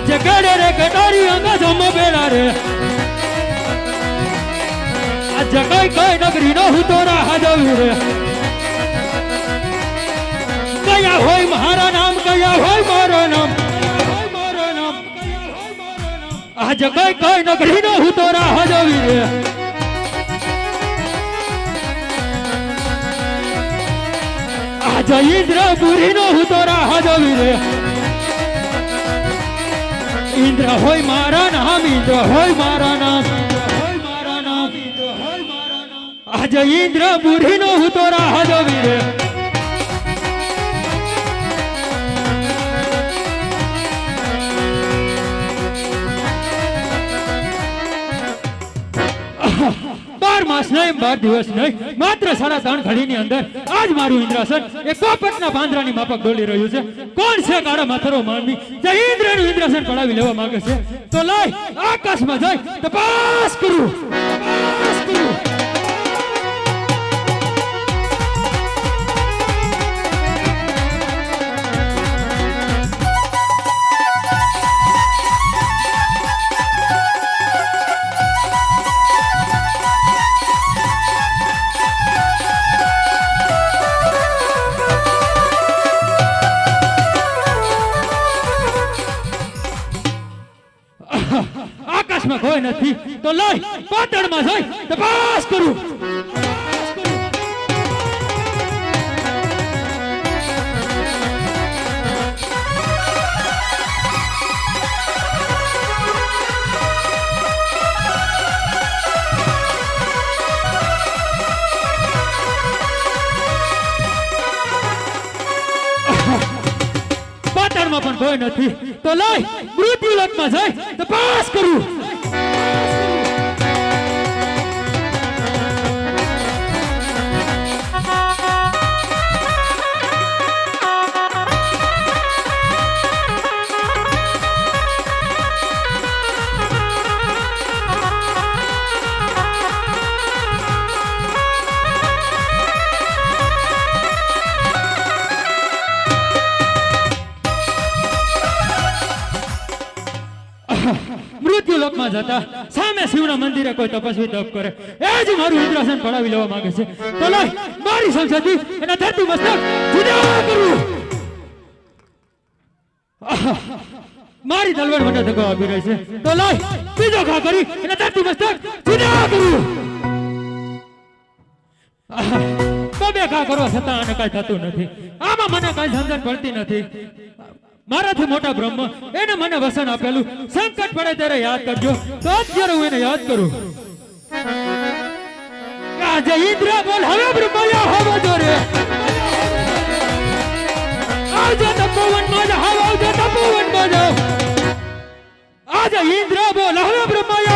जगड़े रे कटारी अंगा जम बेड़ा रे जगह कई नगरी न हु तोरा हजवी रे कया होय महारा नाम कया होय मारो नाम आ जगह कई नगरी न हु तोरा हजवी रे आज इंद्र बुरी न हु तोरा हजवी रे इंद्र होय मारा नाम इंद्र होय मारा नाम आज इंद्र बुढ़ी नो हूँ तोरा हजवी रे बार मास नहीं बार दिवस नहीं मात्र 3.5 घड़ी अंदर आज मारू इंद्रासन एक पोपटना बांद्रानी माफक डोली रह्यु छे कोण छे काळा माथरो मानवी जे इंद्रनु इंद्रासन पડાવી લેવા માંગે છે તો લઈ આકાશમાં જઈ તપાસ કરું આકાશમાં કોઈ નથી તો લઈ પાટણમાં જઈ તપાસ કરું પાટણમાં પણ કોઈ નથી તો લઈ મૃત્યુલોકમાં જઈ તપાસ કરું મૃત્યુલોકમાં જતા સામે શિવના મંદિરે કોઈ તપસ્વી તપ કરે એ જ મારું ઇન્દ્રાસન પડાવી લેવા માંગે છે તો લઈ મારી સંસદી એના ધરતી મસ્તક જુદા કરું મારી તલવાર મને ધક્કો આપી રહી છે તો લઈ બીજો ઘા કરી એના ધરતી મસ્તક જુદા કરું બબે ઘા કરવા છતાં આને કાંઈ થતું નથી આમાં મને કાંઈ સમજણ પડતી નથી મારાથી મોટા બ્રહ્મ એને મને વસન આપેલું સંકટ પડે ત્યારે યાદ કરજો તો અત્યારે હું એને યાદ કરું આજે ઇન્દ્ર બોલ હવે બ્રહ્મયા હોવો જો રે આજે તપોવનમાં જાવ આજે તપોવનમાં જાવ આજે ઇન્દ્ર બોલ હવે બ્રહ્મયા